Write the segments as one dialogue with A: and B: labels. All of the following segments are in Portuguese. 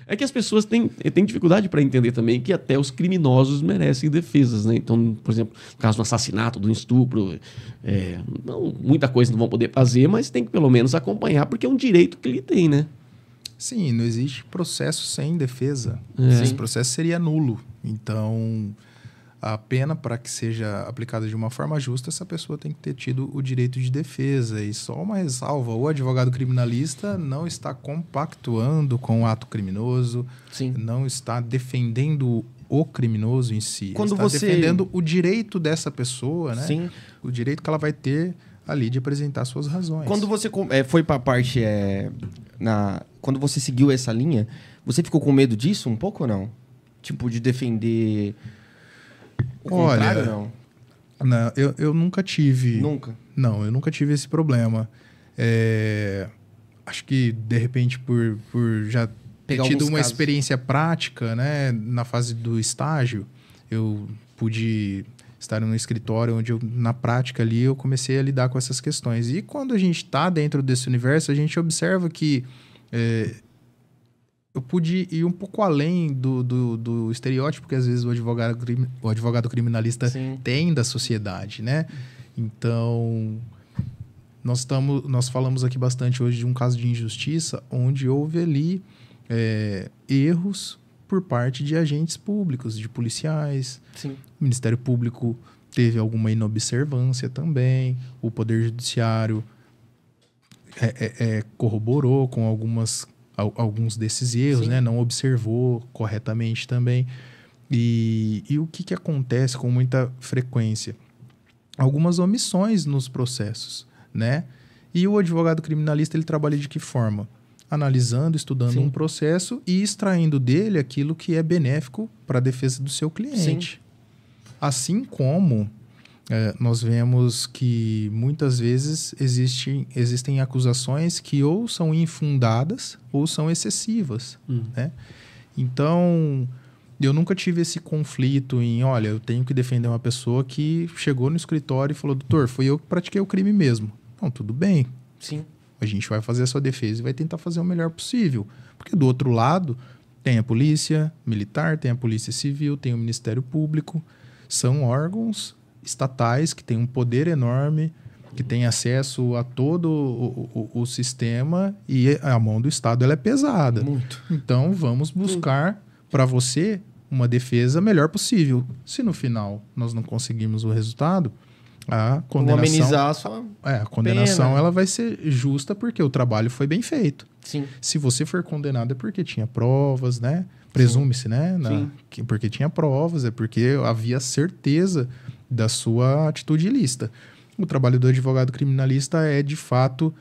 A: É que as pessoas têm dificuldade para entender também que até os criminosos merecem defesas, né? Então, por exemplo, no caso do assassinato, do estupro, muita coisa não vão poder fazer, mas tem que pelo menos acompanhar, porque é um direito que ele tem, né?
B: Sim, não existe processo sem defesa. Esse processo seria nulo. Então, a pena, para que seja aplicada de uma forma justa, essa pessoa tem que ter tido o direito de defesa. E só uma ressalva, o advogado criminalista não está compactuando com o ato criminoso, não está defendendo o criminoso em si.
C: Quando
B: está defendendo o direito dessa pessoa, né?
C: Sim.
B: O direito que ela vai ter ali de apresentar suas razões.
C: Quando você foi para a parte... Quando você seguiu essa linha, você ficou com medo disso um pouco ou não? Tipo, de defender... O contrário, não?
B: Não, eu nunca tive...
C: Nunca?
B: Não, eu nunca tive esse problema. Acho que, de repente, por já ter tido uma experiência prática, né, na fase do estágio, eu pude estar no escritório onde, na prática ali, eu comecei a lidar com essas questões. E quando a gente está dentro desse universo, a gente observa que eu pude ir um pouco além do estereótipo que às vezes o advogado criminalista tem da sociedade, né? Então, nós falamos aqui bastante hoje de um caso de injustiça onde houve ali erros por parte de agentes públicos, de policiais.
C: Sim.
B: O Ministério Público teve alguma inobservância também, o Poder Judiciário corroborou com alguns desses erros, né? Não observou corretamente também. E o que acontece com muita frequência? Algumas omissões nos processos, né? E o advogado criminalista, ele trabalha de que forma? Analisando, estudando um processo e extraindo dele aquilo que é benéfico para a defesa do seu cliente. Assim como nós vemos que muitas vezes existem acusações que ou são infundadas ou são excessivas, né? Então, eu nunca tive esse conflito em, olha, eu tenho que defender uma pessoa que chegou no escritório e falou, doutor, foi eu que pratiquei o crime mesmo. Não, tudo bem.
C: Sim.
B: A gente vai fazer a sua defesa e vai tentar fazer o melhor possível. Porque do outro lado, tem a polícia militar, tem a polícia civil, tem o Ministério Público. São órgãos estatais que têm um poder enorme, que têm acesso a todo o sistema e a mão do Estado ela é pesada.
C: Muito.
B: Então, vamos buscar para você uma defesa melhor possível. Se no final nós não conseguimos o resultado, a condenação...
C: Vamos amenizar a sua
B: a condenação
C: pena.
B: Ela vai ser justa porque o trabalho foi bem feito.
C: Sim.
B: Se você for condenado é porque tinha provas, né? Presume-se, né? Porque tinha provas, é porque havia certeza da sua atitude ilícita. O trabalho do advogado criminalista é, de fato,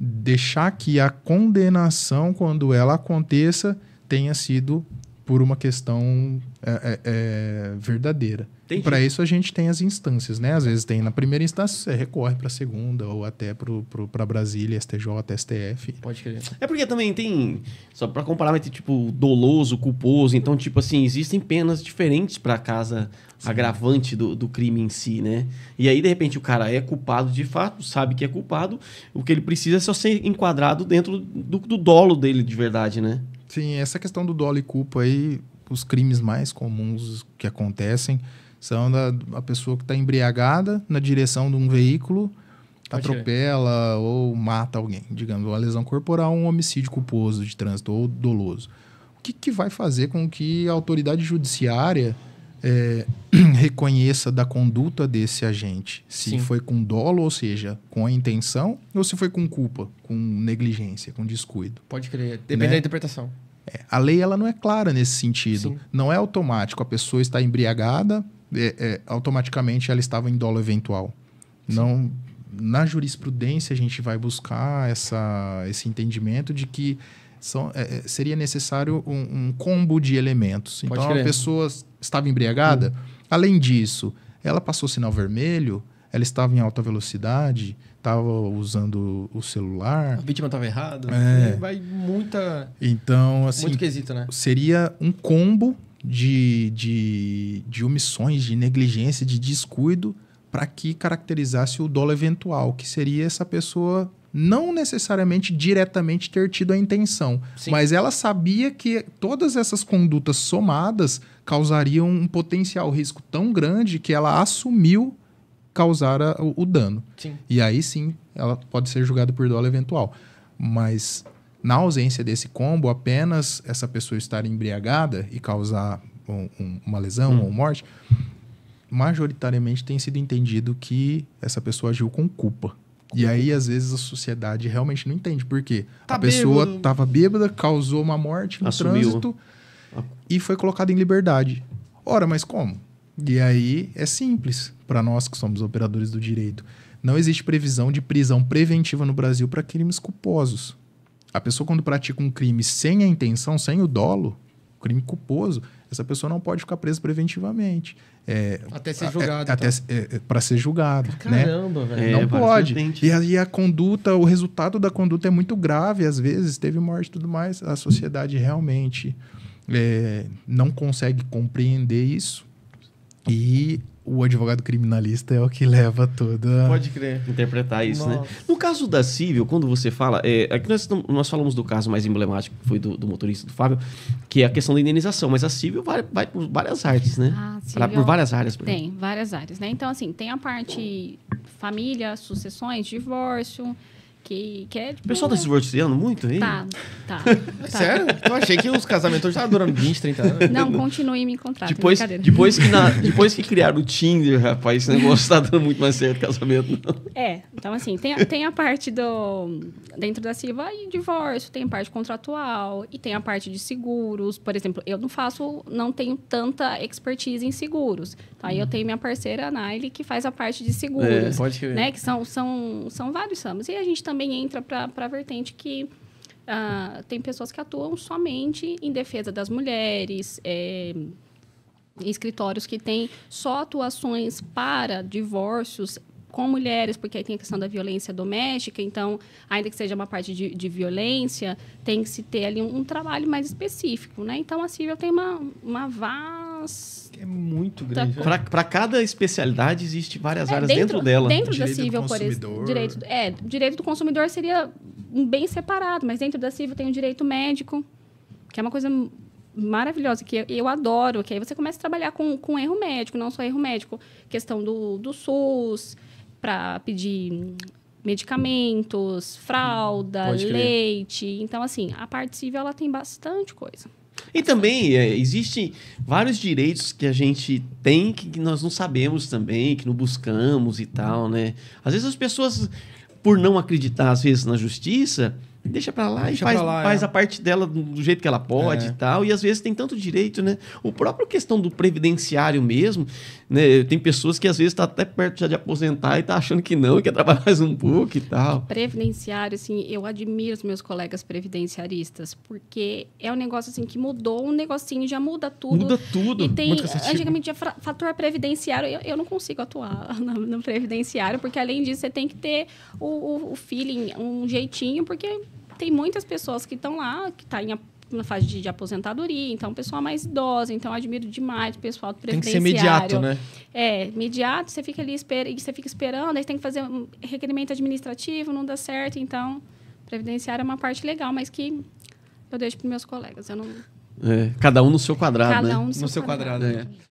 B: deixar que a condenação, quando ela aconteça, tenha sido por uma questão verdadeira. Para isso, a gente tem as instâncias, né? Às vezes tem na primeira instância, você recorre para a segunda ou até para Brasília, STJ, STF.
C: Pode crer.
A: É porque também tem, só para comparar entre tipo doloso, culposo, então tipo assim, existem penas diferentes para casa agravante do crime em si, né? E aí de repente o cara é culpado de fato, sabe que é culpado, o que ele precisa é só ser enquadrado dentro do dolo dele de verdade, né?
B: Sim, essa questão do dolo e culpa aí, os crimes mais comuns que acontecem são a pessoa que está embriagada na direção de um veículo, atropela ou mata alguém, digamos, uma lesão corporal, um homicídio culposo de trânsito ou doloso. O que vai fazer com que a autoridade judiciária reconheça da conduta desse agente? Se foi com dolo, ou seja, com a intenção, ou se foi com culpa, com negligência, com descuido.
C: Pode crer. Depende da interpretação.
B: A lei ela não é clara nesse sentido. Não é automático. A pessoa está embriagada, automaticamente ela estava em dolo eventual. Não, na jurisprudência a gente vai buscar esse entendimento de que seria necessário um combo de elementos. Então, a pessoa estava embriagada. Além disso, ela passou sinal vermelho, ela estava em alta velocidade, estava usando o celular.
C: A vítima estava errada. Vai
B: Então, assim,
C: muito quesito, né?
B: Seria um combo de omissões, de negligência, de descuido, para que caracterizasse o dolo eventual, que seria essa pessoa não necessariamente diretamente ter tido a intenção,
C: Sim.
B: mas ela sabia que todas essas condutas somadas causariam um potencial risco tão grande que ela assumiu causar o dano.
C: Sim.
B: E aí sim, ela pode ser julgada por dolo eventual. Mas na ausência desse combo, apenas essa pessoa estar embriagada e causar uma lesão ou morte, majoritariamente tem sido entendido que essa pessoa agiu com culpa. E aí, às vezes, a sociedade realmente não entende. Por quê?
C: Tá
B: a pessoa
C: bêbado.
B: estava bêbada, causou uma morte no
A: Assumiu.
B: trânsito e foi colocada em liberdade. Ora, mas como? E aí é simples para nós que somos operadores do direito. Não existe previsão de prisão preventiva no Brasil para crimes culposos. A pessoa, quando pratica um crime sem a intenção, sem o dolo, crime culposo, essa pessoa não pode ficar presa preventivamente.
C: Até ser julgado.
B: Até para ser julgado, né?
C: Caramba, velho.
A: É,
B: Não
A: várias
B: pode.
A: vertentes.
B: E aí a conduta, o resultado da conduta é muito grave. Às vezes teve morte e tudo mais. A sociedade realmente não consegue compreender isso. E o advogado criminalista é o que leva toda...
C: Pode crer.
A: Interpretar isso, né?
C: Nossa.
A: No caso da civil, quando você fala... aqui nós falamos do caso mais emblemático, que foi do motorista do Fábio, que é a questão da indenização. Mas a civil vai por várias artes, né? Por várias áreas.
D: Tem, várias áreas, né? Então, assim, tem a parte família, sucessões, divórcio, que é... Tipo,
A: O pessoal tá se divorciando muito aí?
D: Tá.
C: Sério? Eu achei que os casamentos hoje estavam durando 20, 30 anos.
D: Não, continue me contrato,
A: Depois
D: brincadeira.
A: depois que criaram o Tinder, rapaz, esse negócio tá dando muito mais certo casamento. Não.
D: Então assim, tem a parte dentro da civil e divórcio, tem a parte contratual e tem a parte de seguros. Por exemplo, eu não tenho tanta expertise em seguros. Então, aí eu tenho minha parceira, a Naile, que faz a parte de seguros.
C: Pode crer.
D: Né? Que são vários ramos. E a gente também entra para a vertente que tem pessoas que atuam somente em defesa das mulheres, escritórios que têm só atuações para divórcios com mulheres, porque aí tem a questão da violência doméstica. Então, ainda que seja uma parte de violência, tem que se ter ali um trabalho mais específico, né? Então, a civil tem uma vasta...
C: É muito grande.
A: Para cada especialidade, existe várias áreas
D: dentro
A: dentro dela.
D: Dentro da
B: Direito do
D: civil, por exemplo,
B: consumidor.
D: direito do consumidor seria bem separado, mas dentro da civil tem o direito médico, que é uma coisa maravilhosa, que eu adoro, que aí você começa a trabalhar com erro médico, não só erro médico, questão do SUS, para pedir medicamentos, fralda,
C: Pode crer.
D: leite. Então, assim, a parte civil ela tem bastante coisa.
A: E também existem vários direitos que a gente tem que nós não sabemos também, que não buscamos e tal, né? Às vezes as pessoas, por não acreditar, às vezes, na justiça, deixa pra lá
C: Deixa
A: e faz,
C: pra lá,
A: faz a parte dela do jeito que ela pode e tal. E às vezes tem tanto direito, né? O próprio questão do previdenciário mesmo, né? Tem pessoas que às vezes tá até perto já de aposentar e tá achando que não, quer trabalhar mais um pouco e tal.
D: Previdenciário, assim, eu admiro os meus colegas previdenciaristas, porque é um negócio, assim, que mudou um negocinho, já muda tudo.
C: Muda tudo.
D: E tem,
C: Muito cansativo.
D: antigamente, tinha fator previdenciário. Eu não consigo atuar no previdenciário, porque, além disso, você tem que ter o feeling, um jeitinho, porque tem muitas pessoas que estão lá, que estão na fase de aposentadoria, então, pessoal mais idosa. Então, eu admiro demais o pessoal do
C: Tem que
D: previdenciário.
C: ser imediato, né?
D: Imediato, você fica ali você fica esperando, aí tem que fazer um requerimento administrativo, não dá certo. Então, previdenciário é uma parte legal, mas que eu deixo para meus colegas. Eu não...
A: Cada um no seu quadrado,
D: Cada
A: né?
D: um
C: No seu quadrado.
A: É.